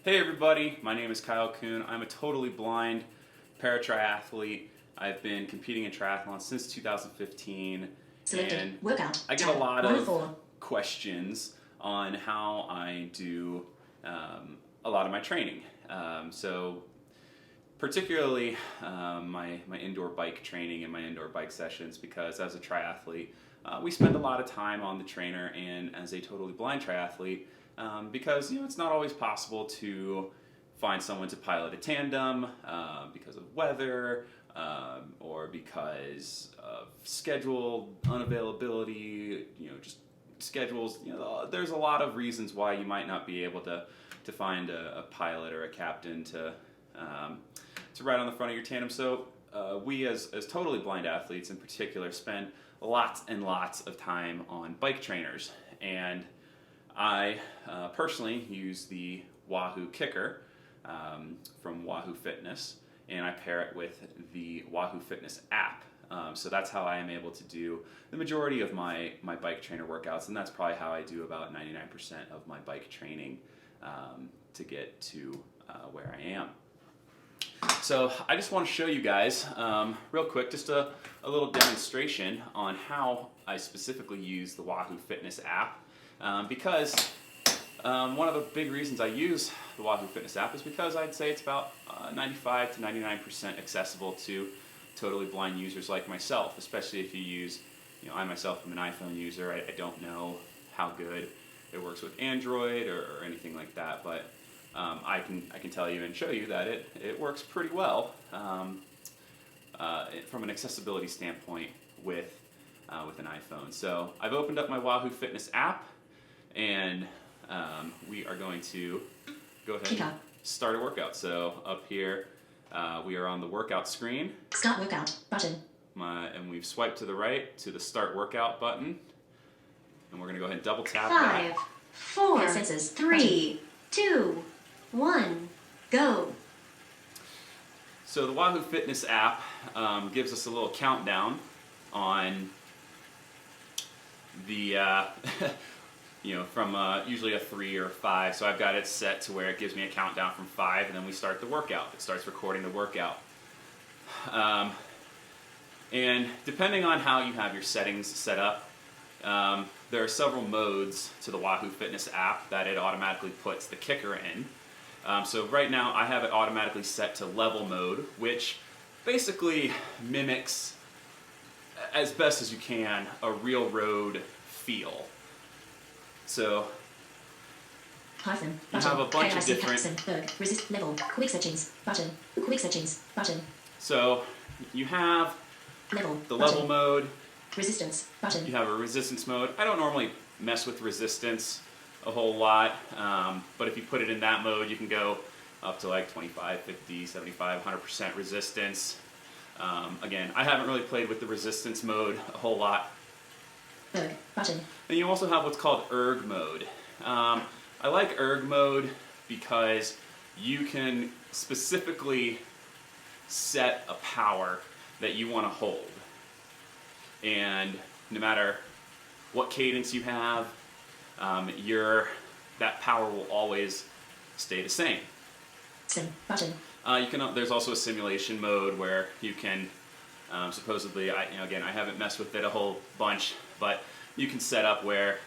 Hey everybody, my name is Kyle Kuhn. I'm a totally blind para-triathlete. I've been competing in triathlon since 2015. Selected. And Workout. I get a lot One of four. questions on how I do a lot of my training. So particularly my indoor bike training and my indoor bike sessions, because as a triathlete, we spend a lot of time on the trainer, and as a totally blind triathlete, because it's not always possible to find someone to pilot a tandem because of weather or because of schedule unavailability, just schedules. There's a lot of reasons why you might not be able to find a pilot or a captain to ride on the front of your tandem. So we as totally blind athletes in particular spend lots and lots of time on bike trainers, and I personally use the Wahoo KICKR from Wahoo Fitness, and I pair it with the Wahoo Fitness app. So that's how I am able to do the majority of my bike trainer workouts, and that's probably how I do about 99% of my bike training to get to where I am. So I just want to show you guys real quick just a little demonstration on how I specifically use the Wahoo Fitness app, because one of the big reasons I use the Wahoo Fitness app is because I'd say it's about 95 to 99% accessible to totally blind users like myself, especially if you use, I myself am an iPhone user. I don't know how good it works with Android or anything like that, but I can tell you and show you that it works pretty well from an accessibility standpoint with an iPhone. So I've opened up my Wahoo Fitness app, and we are going to go ahead and start a workout. So up here we are on the workout screen. Start workout button. And we've swiped to the right to the start workout button, and we're going to go ahead and double tap 5, that. 4, 3, 2, 1, go. So the Wahoo Fitness app gives us a little countdown on the, from usually a 3 or 5. So I've got it set to where it gives me a countdown from 5, and then we start the workout. It starts recording the workout. And depending on how you have your settings set up, there are several modes to the Wahoo Fitness app that it automatically puts the KICKR in. So right now I have it automatically set to level mode, which basically mimics, as best as you can, a real road feel. So you have a bunch of different resist level, quick settings button, quick settings button. So you have level, the level mode, resistance button. You have a resistance mode. I don't normally mess with resistance a whole lot, but if you put it in that mode, you can go up to like 25, 50, 75, 100% resistance. Again, I haven't really played with the resistance mode a whole lot. Erg button. And you also have what's called erg mode. I like erg mode because you can specifically set a power that you want to hold. And no matter what cadence you have, that power will always stay the same. Sim button. There's also a simulation mode where you can supposedly, again, I haven't messed with it a whole bunch, but you can set up where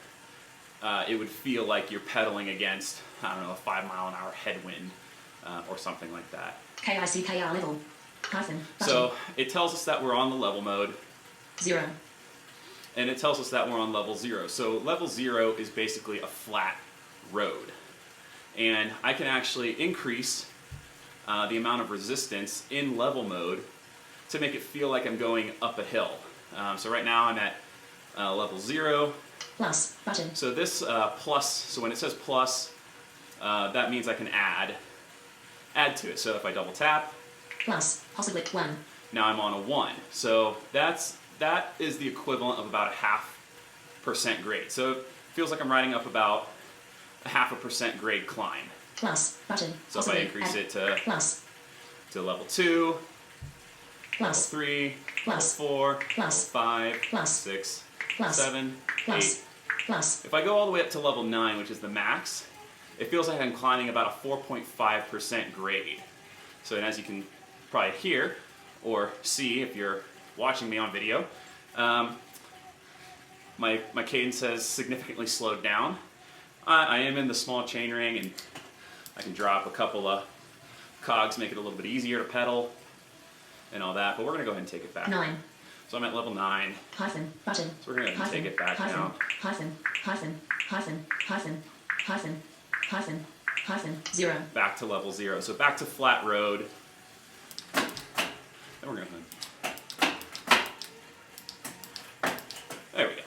it would feel like you're pedaling against, a 5-mile-an-hour headwind or something like that. KICKR level. Python button. So it tells us that we're on the level mode. 0. And it tells us that we're on level 0. So level 0 is basically a flat road. And I can actually increase the amount of resistance in level mode to make it feel like I'm going up a hill. So right now I'm at level 0. Plus button. So this plus, so when it says plus, that means I can add to it. So if I double tap, plus, possibly 1. Now I'm on a 1. So that is the equivalent of about a 0.5% grade. So it feels like I'm riding up about a 0.5% grade climb. Plus button. So if I increase it to level 2, plus level 3, plus level 4, plus level 5, plus 6, plus 7, plus 8. plus. If I go all the way up to level 9, which is the max, it feels like I'm climbing about a 4.5% grade. So as you can probably hear or see if you're watching me on video, my cadence has significantly slowed down. I am in the small chain ring, and I can drop a couple of cogs, make it a little bit easier to pedal and all that, but we're going to go ahead and take it back. 9. So I'm at level 9. Hyphen, button. So we're going to go ahead and take it back now. Hyphen, hyphen, hyphen, hyphen, hyphen, hyphen, hyphen, 0. Back to level 0. So back to flat road. Then we're going to... There we go.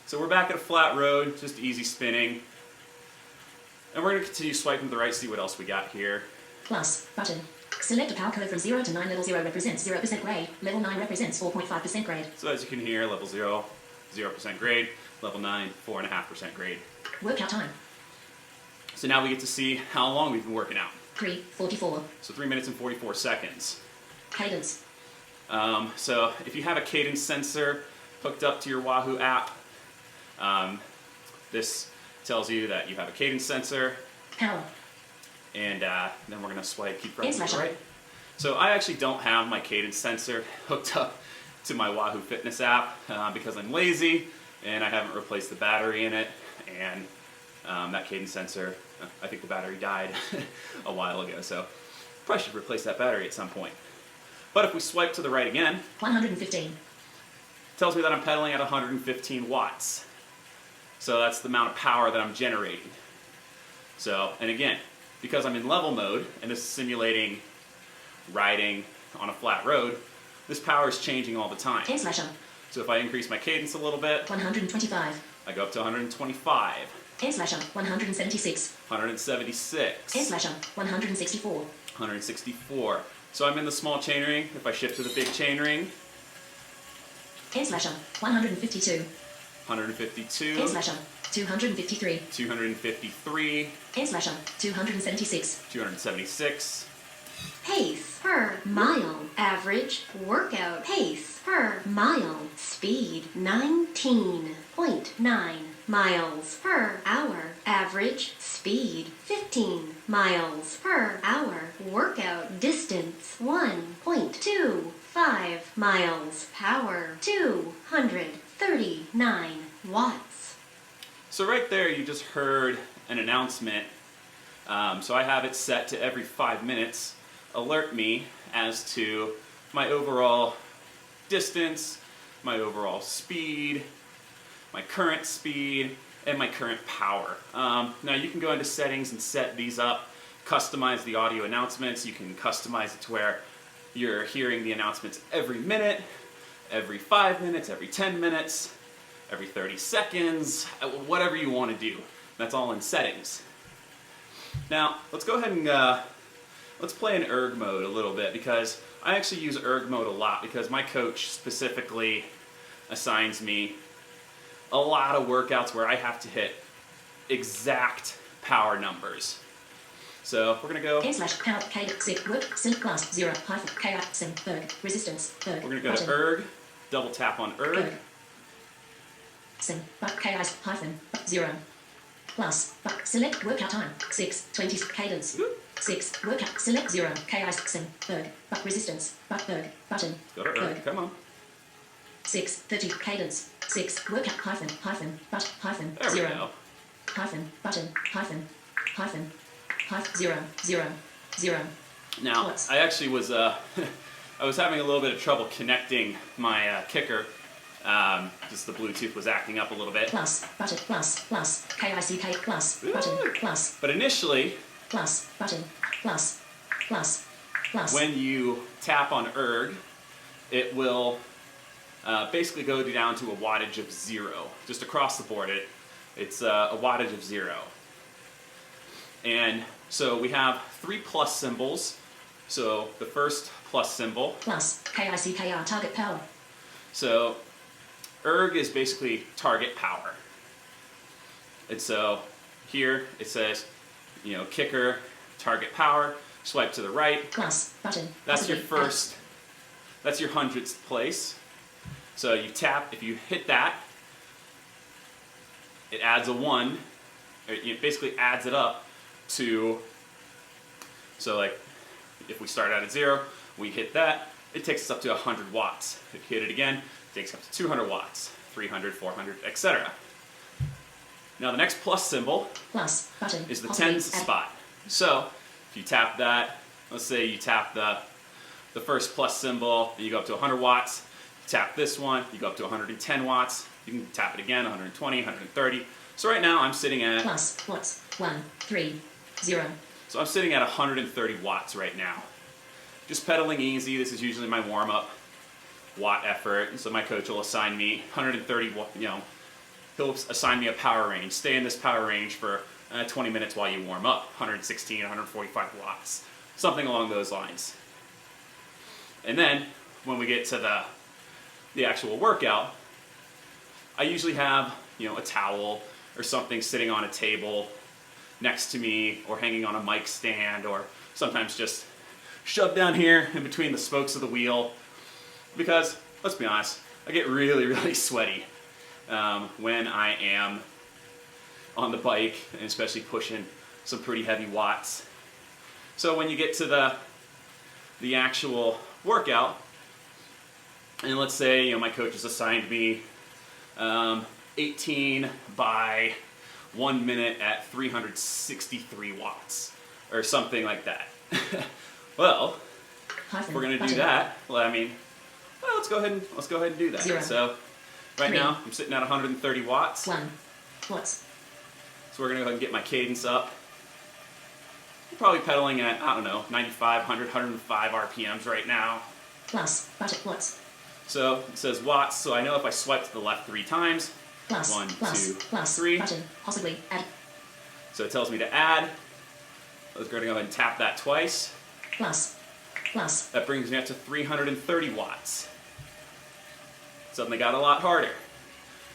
So we're back at a flat road, just easy spinning. And we're going to continue swiping to the right, see what else we got here. Plus, button. Select a power code from 0 to 9. Level 0 represents 0% grade. Level 9 represents 4.5% grade. So as you can hear, level 0, 0% grade. Level 9, 4.5% grade. Workout time. So now we get to see how long we've been working out. 3:44. So 3 minutes and 44 seconds. Cadence. So if you have a cadence sensor hooked up to your Wahoo app, this tells you that you have a cadence sensor. Power. And then we're going to swipe, keep pressing Slash right. So I actually don't have my cadence sensor hooked up to my Wahoo Fitness app because I'm lazy and I haven't replaced the battery in it. And that cadence sensor, I think the battery died a while ago, so probably should replace that battery at some point. But if we swipe to the right again, 115. tells me that I'm pedaling at 115 watts. So that's the amount of power that I'm generating. So, and again, because I'm in level mode and this is simulating riding on a flat road, this power is changing all the time. 10 slasher. So if I increase my cadence a little bit, 125. I go up to 125. 10 slasher. 176. 176. 10 slasher. 164. 164. So I'm in the small chain ring. If I shift to the big chain ring, 10 slasher. 152. 152. 10 slasher. 253. 253. 10 slasher. 276. 276. Pace per mile. Average workout pace per mile. Speed 19.9 miles per hour. Average speed 15 miles per hour. Workout distance 1.25 miles. Power 239 watts. So right there you just heard an announcement. So I have it set to every 5 minutes alert me as to my overall distance, my overall speed, my current speed, and my current power. Now you can go into settings and set these up, customize the audio announcements. You can customize it to where you're hearing the announcements every minute, every 5 minutes, every 10 minutes, every 30 seconds, whatever you want to do. That's all in settings. Now, let's go ahead and let's play in erg mode a little bit, because I actually use erg mode a lot because my coach specifically assigns me a lot of workouts where I have to hit exact power numbers. So we're going to go... 10 slash power K SIG work sync class 0 hyphen KI sim erg resistance erg. We're going to go to erg, double tap on erg. Sim but KI hyphen 0 plus but select workout time 6:20 cadence 6 workout select 0 KI sim erg but resistance but erg button Go to erg, come on. 6:30 cadence 6 workout hyphen but hyphen There we 0 go. hyphen button hyphen 0 Now, What's- I actually was I was having a little bit of trouble connecting my KICKR. Just the Bluetooth was acting up a little bit. plus button plus KICK plus button plus But initially, plus button plus when you tap on erg, it will basically go down to a wattage of 0. Just across the board, it's a wattage of 0. And so we have 3 plus symbols. So the first plus symbol. plus KICKR target power So erg is basically target power. And so here it says, KICKR, target power, swipe to the right. plus button That's your possibly first, that's your 100th place. So you tap, if you hit that, it adds a 1, or it basically adds it up to, so like if we start out at 0, we hit that, it takes us up to 100 watts. If you hit it again, it takes up to 200 watts, 300, 400, etc. Now the next plus symbol Plus button. is the Possibly tens add- spot. So if you tap that, let's say you tap the first plus symbol, then you go up to 100 watts. You tap this one, you go up to 110 watts. You can tap it again, 120, 130. So right now I'm sitting at, Plus watts. 1, 3, 0. so I'm sitting at 130 watts right now. Just pedaling easy. This is usually my warm-up watt effort. And so my coach will assign me 130, he'll assign me a power range. Stay in this power range for 20 minutes while you warm up. 116, 145 watts. Something along those lines. And then when we get to the actual workout, I usually have, a towel or something sitting on a table next to me or hanging on a mic stand, or sometimes just shoved down here in between the spokes of the wheel, because let's be honest, I get really, really sweaty when I am on the bike, and especially pushing some pretty heavy watts. So when you get to the actual workout, and let's say my coach has assigned me 18 by 1 minute at 363 watts or something like that. Well, if we're gonna do that, let's go ahead and do that. 0. So right 3. now I'm sitting at 130 watts. 1 watts. So we're gonna go ahead and get my cadence up. I'm probably pedaling at, 95, 100, 105 RPMs right now. Plus button. Watts. So it says watts, so I know if I swipe to the left 3 times, Plus. 1, Plus. 2, Plus 3. button. Possibly add. So it tells me to add. Let's go ahead and tap that twice. Plus. Plus. That brings me up to 330 watts. Suddenly got a lot harder.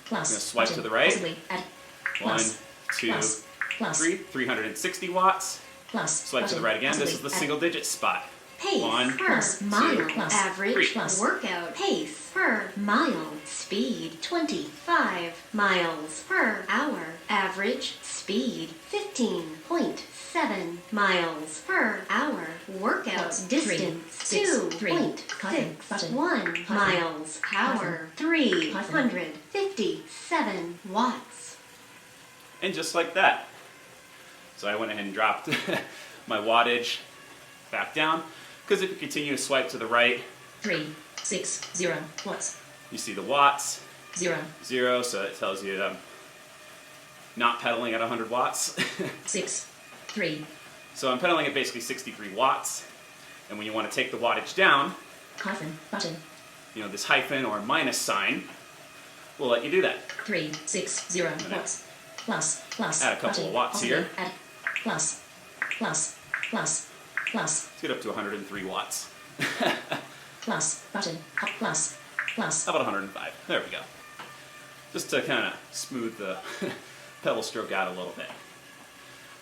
Plus. I'm gonna swipe button. to the right. Possibly add. 1, Plus. 2, Plus. Plus. 3, 360 watts. Plus. Swipe to the button. right again. This Possibly is the add. single digit spot. Pace 1, per plus, mile. 2, plus, Average 3. plus. workout pace per mile. Speed 25 miles per hour. Average speed 15.7 miles per hour. Workout Plus, 3, distance 6, 3, hyphen, button, 2.61 hyphen, miles. Power 357 watts. And just like that. So I went ahead and dropped my wattage back down, because if you continue to swipe to the right, 3, 6, 0 watts. you see the watts, 0, 0, so it tells you that I'm not pedaling at 100 watts. 6, 3, So I'm pedaling at basically 63 watts, and when you want to take the wattage down, hyphen, button, this hyphen or minus sign will let you do that. 3, 6, 0 watts. Plus. Add a couple button, of watts possibly here. add. Plus. Plus. Plus. Plus. Let's get up to 103 watts. Plus. Button. Up. Plus. Plus. How about 105? There we go. Just to kind of smooth the pedal stroke out a little bit.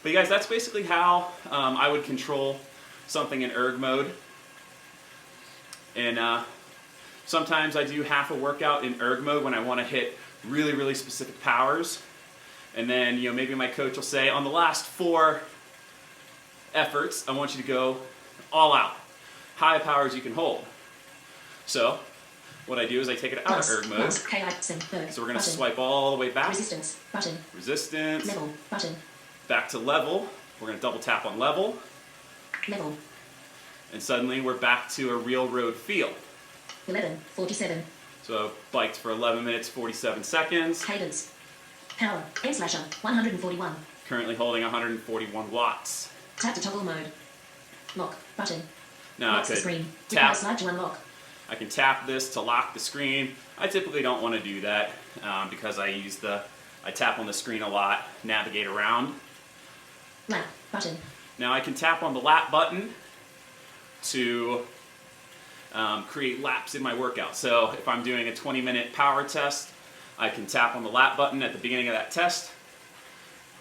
But you guys, that's basically how I would control something in erg mode. And sometimes I do half a workout in erg mode when I want to hit really, really specific powers. And then, maybe my coach will say, on the last 4 efforts, I want you to go all out. High powers you can hold. So, what I do is I take it out of erg mode. Plus. KICKR. So we're going to swipe all the way back. Resistance. Button. Resistance. Level. Button. Back to level. We're going to double tap on level. Level. And suddenly we're back to a real road feel. 11:47. So biked for 11 minutes, 47 seconds. Cadence. Power. M/141. 141. Currently holding 141 watts. Tap to toggle mode. Lock. Button. Now I Locks the could screen. tap. Require slide to unlock. I can tap this to lock the screen. I typically don't want to do that because I tap on the screen a lot, navigate around. Lap. Button. Now I can tap on the lap button to create laps in my workout. So if I'm doing a 20-minute power test, I can tap on the lap button at the beginning of that test,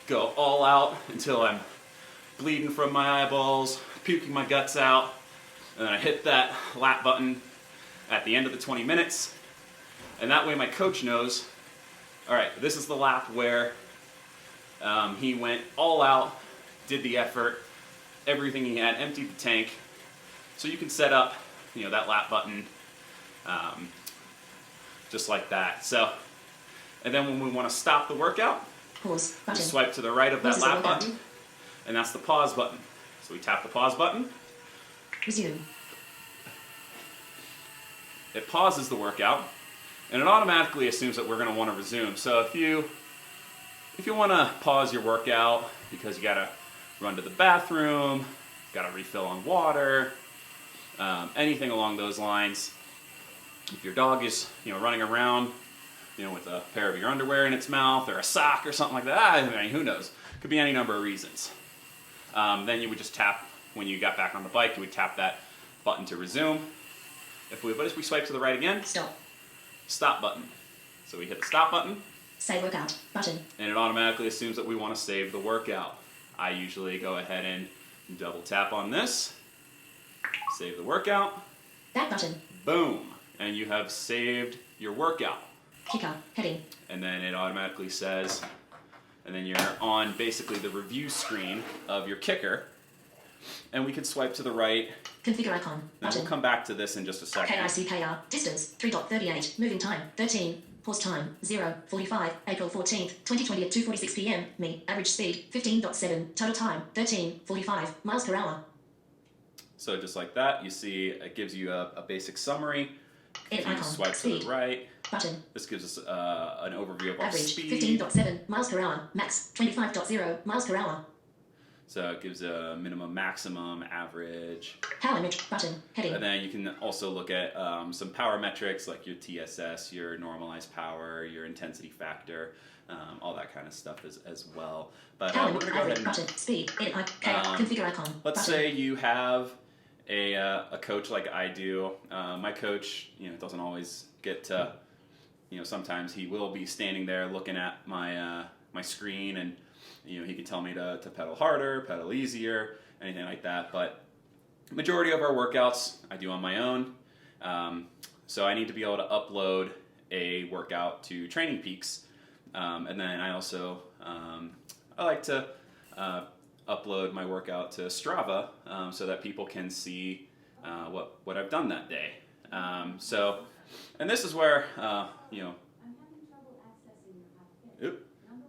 go all out until I'm bleeding from my eyeballs, puking my guts out, and then I hit that lap button at the end of the 20 minutes, and that way my coach knows, all right, this is the lap where he went all out did the effort, everything he had, emptied the tank. So you can set up, that lap button just like that. So, and then when we want to stop the workout, Pause we button. swipe to the right of that Pauses the lap workout. button, and that's the pause button. So we tap the pause button. Resume. It pauses the workout, and it automatically assumes that we're going to want to resume. So if you want to pause your workout because you got to run to the bathroom, got to refill on water, anything along those lines. If your dog is running around with a pair of your underwear in its mouth or a sock or something like that, I mean, who knows? Could be any number of reasons. Then you would just tap, when you got back on the bike, you would tap that button to resume. But if we swipe to the right again, stop button. So we hit the stop button, Save workout button. and it automatically assumes that we want to save the workout. I usually go ahead and double tap on this, save the workout, Back button. boom, and you have saved your workout. KICKR heading. And then it automatically says, and then you're on basically the review screen of your KICKR, and we can swipe to the right. Configure icon Then button. we'll come back to this in just a second. KICKR distance 3.38. Moving time 13. Pause time 0:45. April 14th, 2020 at 2:46 p.m. Me average speed 15.7. Total time 13:45 miles per hour. So just like that, you see it gives you a basic summary. Edit If you icon. swipe to Speed the right, button. this gives us an overview of our Average speed. 15.7 miles per hour. Max 25.0 miles per hour. So it gives a minimum, maximum, average. Power metric button. Heading. And then you can also look at some power metrics like your TSS, your normalized power, your intensity factor, all that kind of stuff as well. But Power we're metric going to go ahead average and button. Speed. Edit icon. Configure icon. let's button. say you have a coach like I do. My coach, doesn't always get to, sometimes he will be standing there looking at my screen, and he can tell me to pedal harder, pedal easier, anything like that. But majority of our workouts I do on my own, so I need to be able to upload a workout to Training Peaks, and then I also I like to upload my workout to Strava so that people can see what I've done that day. And this is where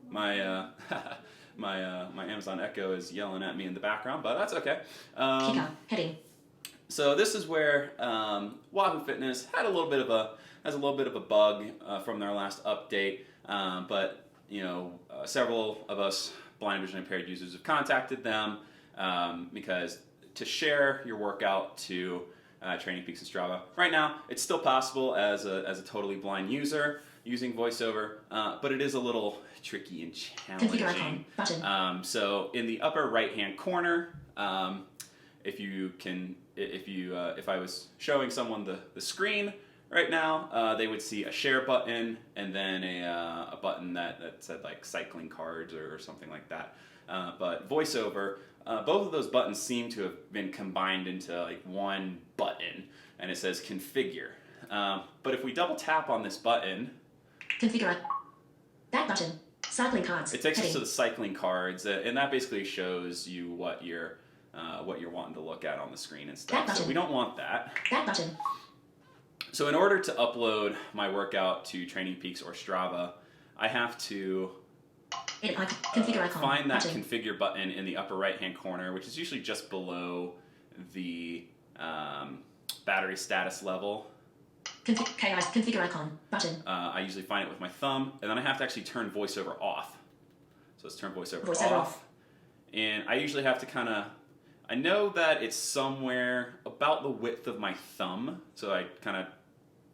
my my Amazon Echo is yelling at me in the background, but that's okay. KICKR heading. So this is where Wahoo Fitness has a little bit of a bug from their last update, but several of us blind vision impaired users have contacted them because to share your workout to Training Peaks and Strava. Right now, it's still possible as a totally blind user using Voiceover, but it is a little tricky and Configure icon challenging. button. So in the upper right-hand corner, if I was showing someone the screen right now, they would see a share button and then a button that said like cycling cards or something like that. But Voiceover, both of those buttons seem to have been combined into like one button, and it says configure. But if we double tap on this button, Configure that button. Cycling cards. it takes us heading. to the cycling cards, and that basically shows you what you're wanting to look at on the screen and stuff. That So button. we don't want that. That button. So in order to upload my workout to Training Peaks or Strava, I have to Edit icon. Configure icon find that button. configure button in the upper right-hand corner, which is usually just below the battery status level. Configure icon button. I usually find it with my thumb, and then I have to actually turn VoiceOver off. So let's turn VoiceOver VoiceOver off. off. And I usually have to I know that it's somewhere about the width of my thumb, so I kind of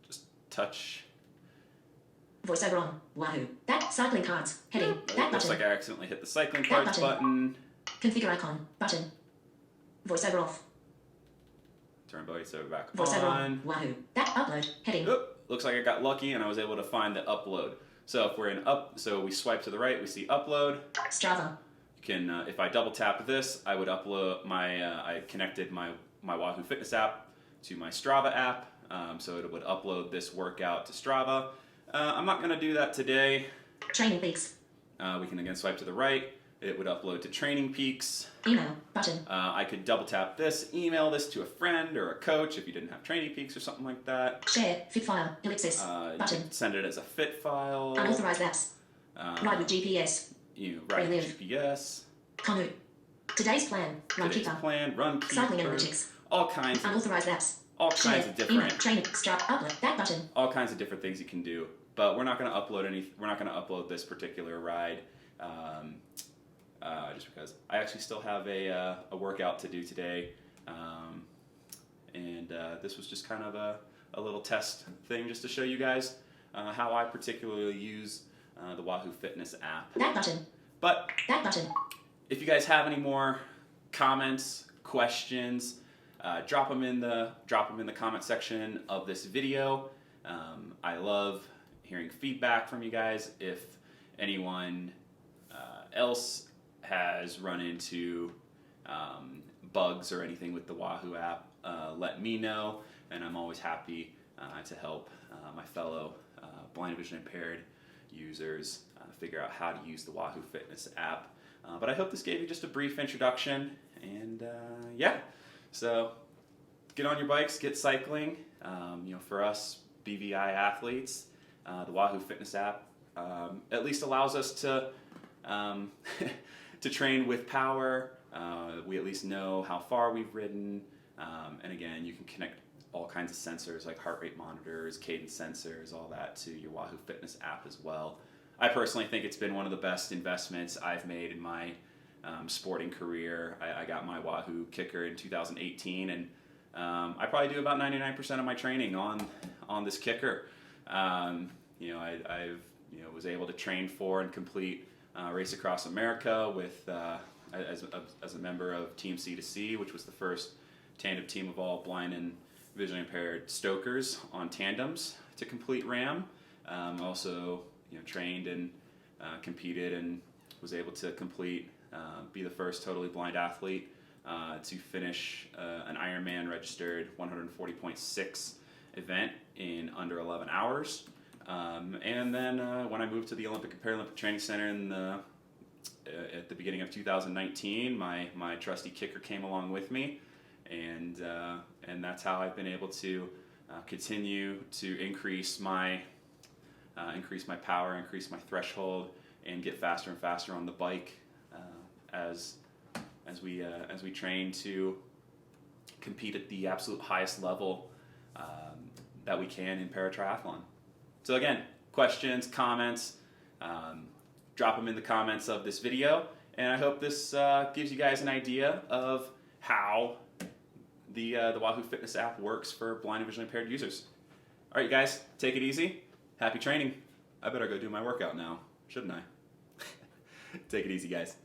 just touch. Voiceover on. Wahoo. That cycling cards. Heading. It That looks button. like I accidentally hit the cycling That cards button. button. Configure icon button. Voiceover off. Turn VoiceOver back Voiceover on. on. Wahoo. That upload. Heading. Oop, looks like I got lucky and I was able to find the upload. So if we're in so we swipe to the right, we see upload. Strava. You can, if I double tap this, I would upload I connected my Wahoo Fitness app to my Strava app, so it would upload this workout to Strava. I'm not going to do that today. Training Peaks. We can again swipe to the right. it would upload to Training Peaks. Email button. I could double tap this, email this to a friend or a coach if you didn't have Training Peaks or something like that. Share fit file ellipsis You button. could send it as a fit file. Unauthorized apps. Ride with GPS. You write Relive. GPS. Konu. Today's plan. Run Today's keeper. plan, run keeper. Cycling analytics. All kinds of Unauthorized apps. Share, Email, different training, strap, upload, that button. all kinds of different things you can do. But we're not going to upload we're not going to upload this particular ride just because I actually still have a workout to do today, and this was just kind of a little test thing just to show you guys how I particularly use the Wahoo Fitness app. That button. But That button. if you guys have any more comments, questions, drop them in the comment section of this video. I love hearing feedback from you guys. If anyone else has run into bugs or anything with the Wahoo app, let me know, and I'm always happy to help my fellow blind and vision impaired users figure out how to use the Wahoo Fitness app. But I hope this gave you just a brief introduction, and yeah, so get on your bikes, get cycling. For us BVI athletes, the Wahoo Fitness app at least allows us to to train with power. We at least know how far we've ridden, and again, you can connect all kinds of sensors like heart rate monitors, cadence sensors, all that to your Wahoo Fitness app as well. I personally think it's been one of the best investments I've made in my sporting career. I got my Wahoo KICKR in 2018, and I probably do about 99% of my training on this KICKR. I've was able to train for and complete Race Across America with as a member of Team C2C, which was the first tandem team of all blind and visually impaired stokers on tandems to complete RAM. Also, trained and competed and was able to complete, be the first totally blind athlete to finish an Ironman registered 140.6 event in under 11 hours. And then when I moved to the Olympic and Paralympic Training Center at the beginning of 2019, my trusty KICKR came along with me, and that's how I've been able to continue to increase my power, increase my threshold, and get faster and faster on the bike as we train to compete at the absolute highest level that we can in paratriathlon. So again, questions, comments, drop them in the comments of this video, and I hope this gives you guys an idea of how the Wahoo Fitness app works for blind and visually impaired users. All right, you guys, take it easy. Happy training. I better go do my workout now, shouldn't I? Take it easy, guys.